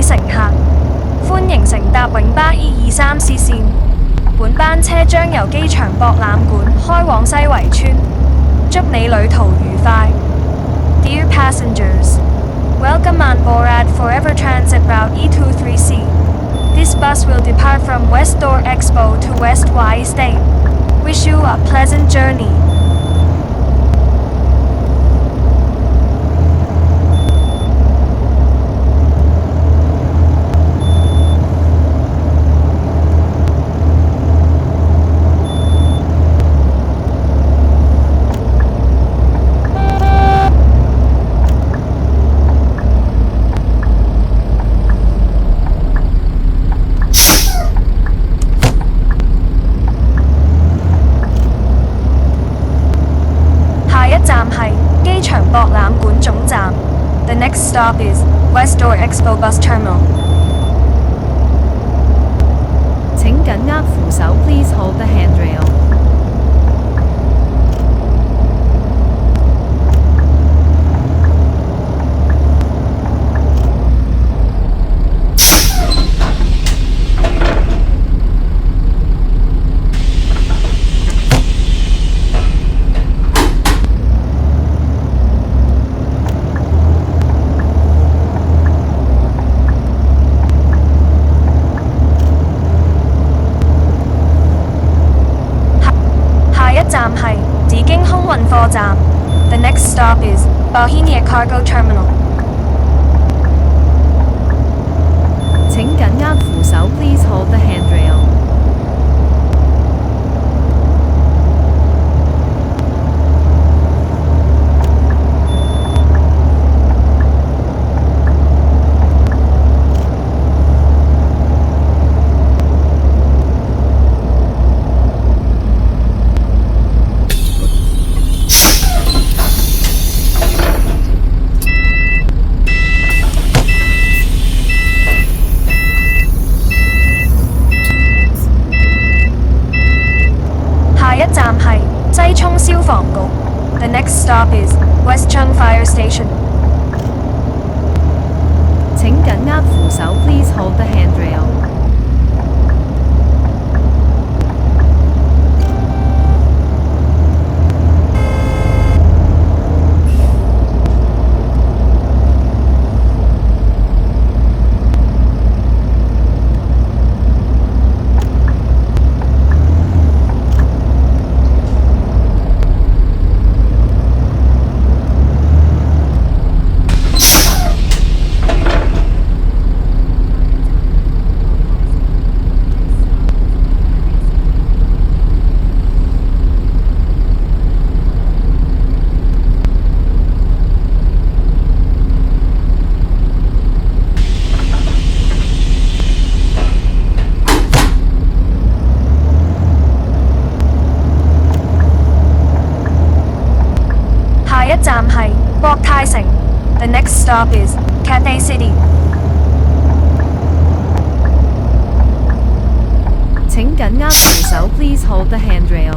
位乘客，歡迎乘搭永巴 E23C 線。本班車將由機場博覽館開往西圍村。祝你旅途愉快。Dear passengers, welcome on board Forever Transit Route E23C. This bus will depart from West Door Expo to West Y Estate. Wish you a pleasant journey. 下一站係機場博覽館總站。The next stop is West Door Expo Bus Terminal. 請緊握扶手 Please hold the handrail. 站係紫荊空運貨站。The next stop is Bauhinia Cargo Terminal. 請緊握扶手 Please hold the handrail. 下一站係西涌消防局。The next stop is West Chung Fire Station. 請緊握扶手 Please hold the handrail. 下一站係國泰城。The next stop is Cathay City. 請緊握扶手 Please hold the handrail.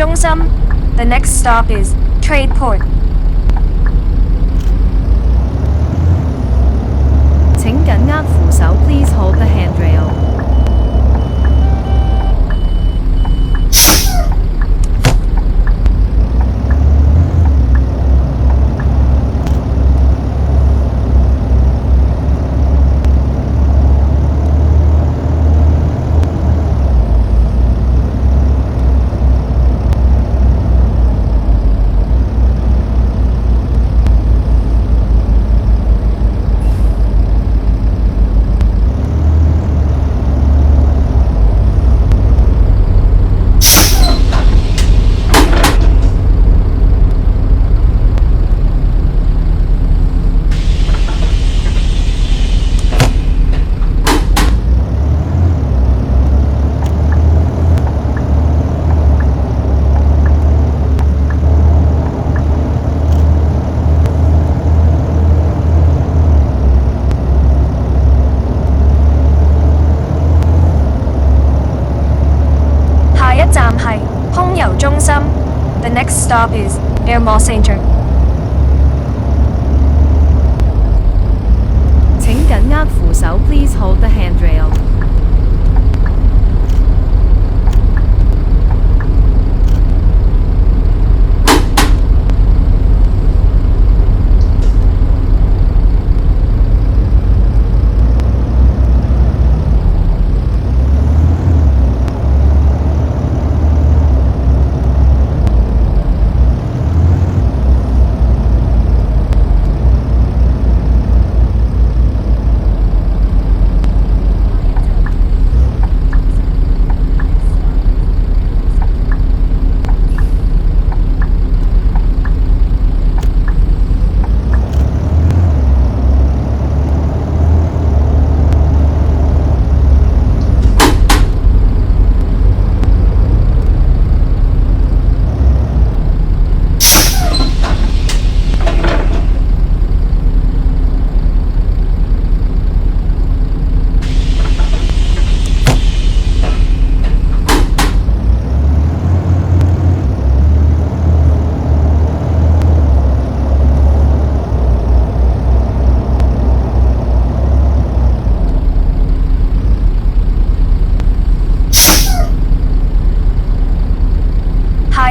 中心。The next stop is Trade Port。請緊握扶手 Please hold the handrail。站係空郵中心。The next stop is Air Mall Centre。請緊握扶手 Please hold the handrail。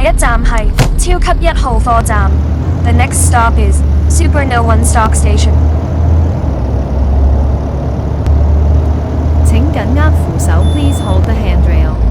下一站係超級1號貨站。The next stop is Super No. 1 Stock Station。請緊握扶手 Please hold the handrail。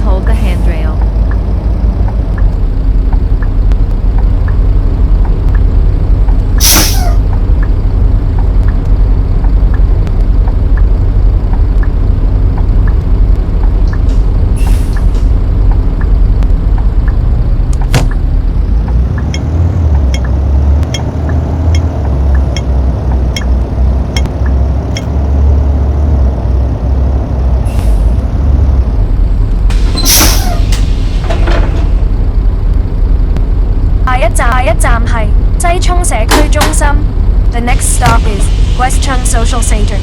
hold the handrail. 下一站係西涌社區中心。The next stop is West Chung Social Centre。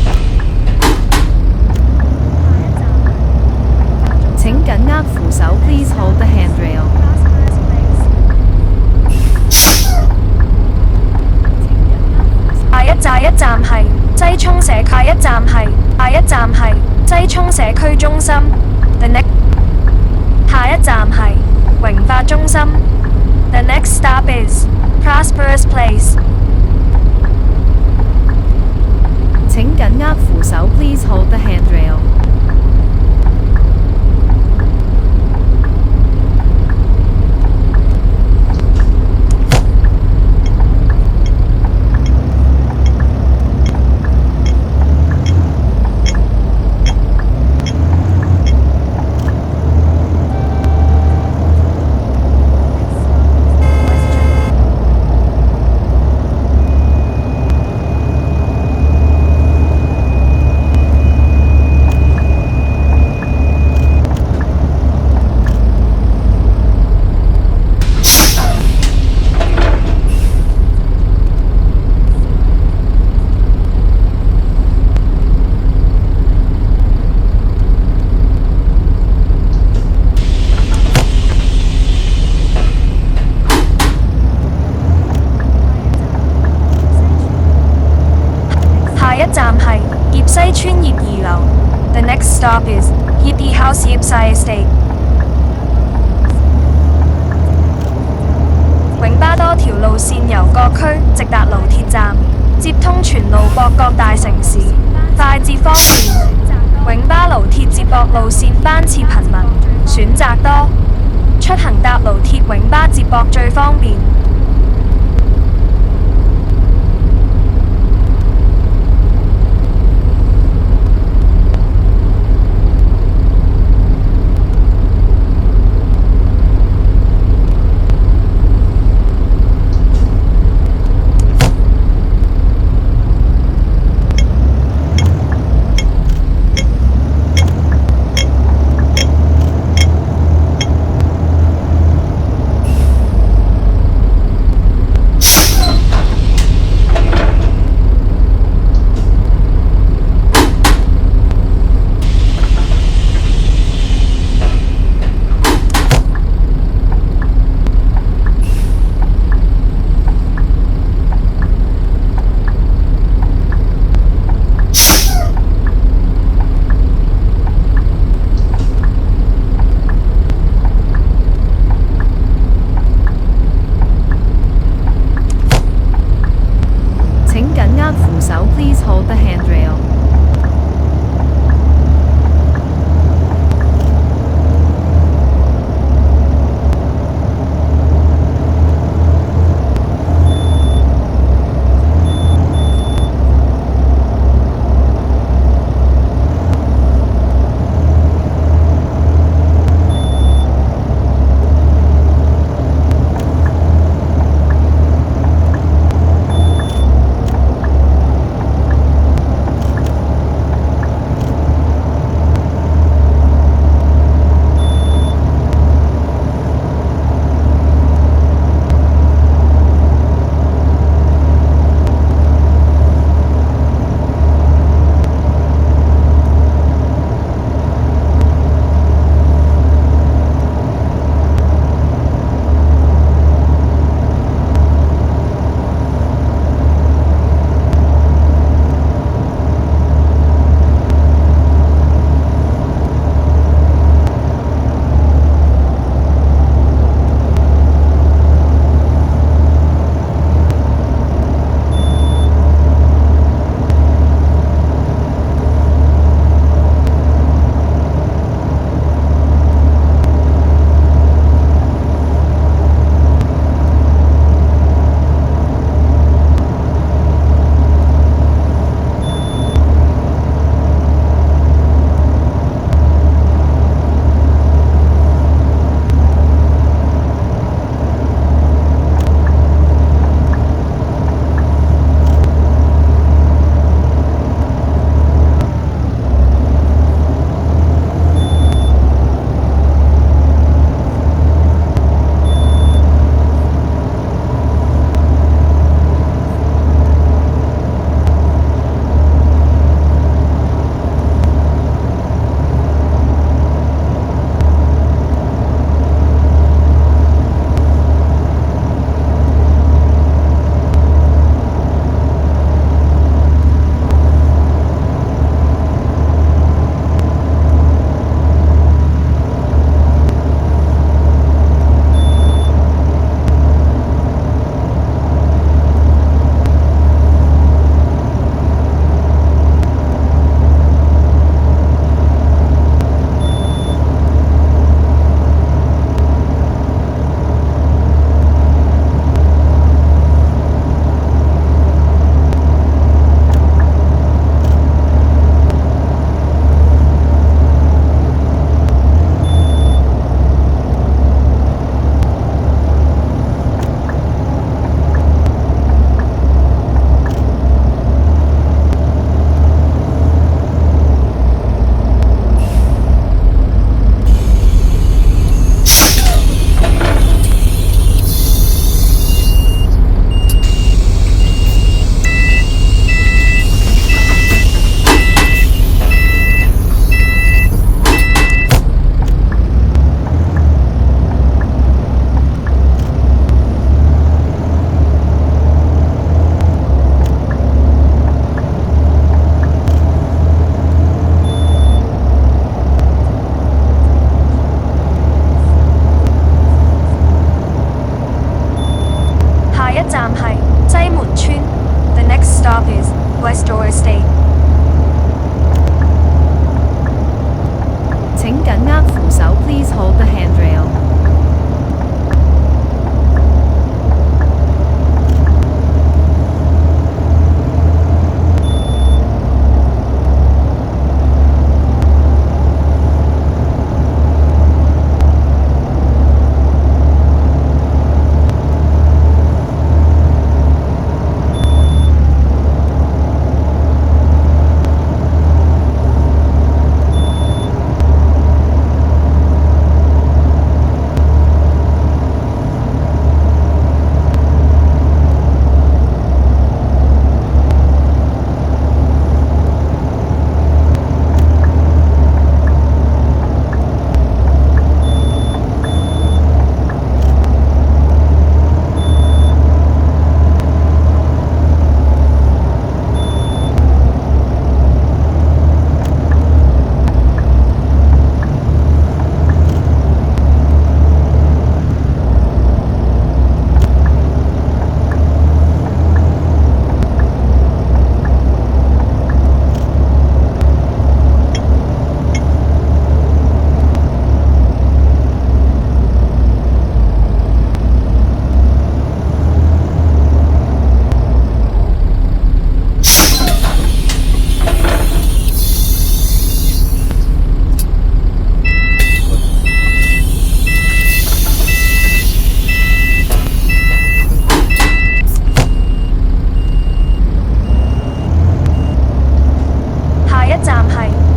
請緊握扶手 Please hold the handrail。下一站係西涌社區。下一站係西涌社區中心。The next 下一站係榮發中心。The next stop is Prosperous Place。請緊握扶手 Please hold the handrail。下一站係葉西村葉二樓。The next stop is 葉二 House 葉西 Estate。永巴多條路線由各區直達盧鐵站，接通全路駁各大城市，快捷方便。永巴盧鐵接駁路線班次頻密，選擇多，出行搭盧鐵永巴接駁最方便。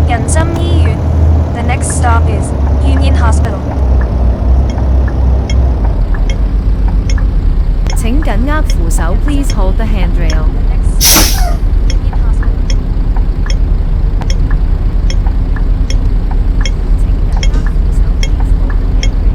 仁心醫院。The next stop is Union Hospital。請緊握扶手 Please hold the handrail。The next stop is Union Hospital。請緊握扶手 Please hold the handrail。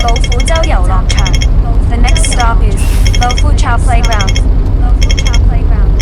老虎洲遊樂場。The next stop is 老虎巢 Playground。老虎巢 Playground。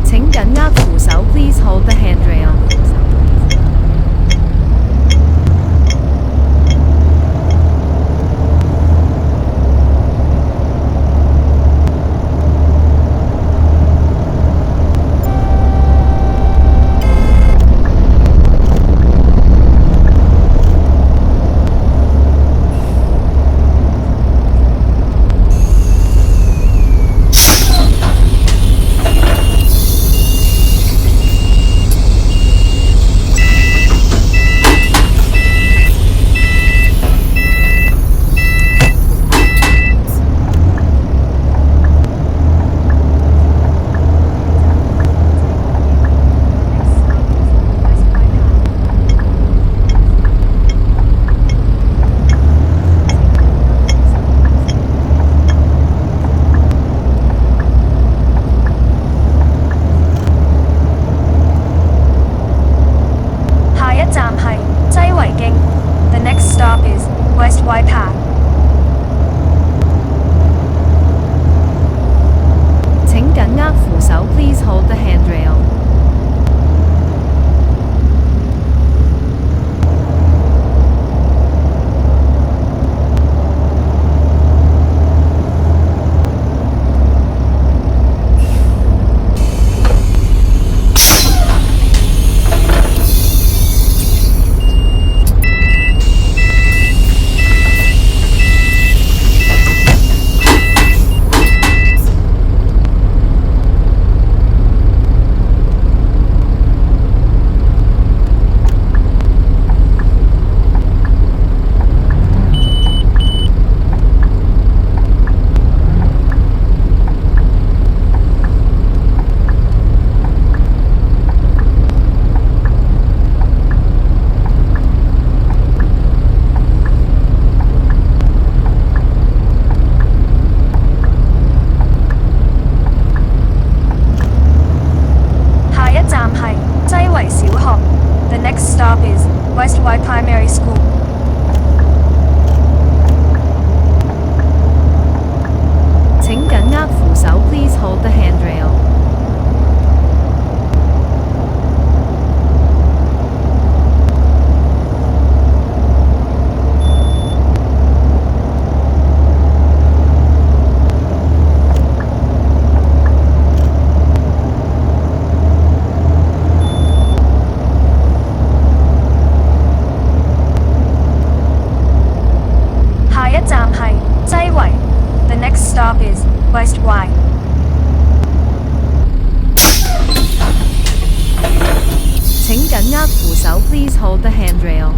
請緊握扶手 Please hold the handrail。The next stop is West White Path。請緊握扶手 Please hold the handrail。The next stop is West White Primary School。請緊握扶手 Please hold the handrail。站係西圍。The next stop is West Y。請緊握扶手 Please hold the handrail。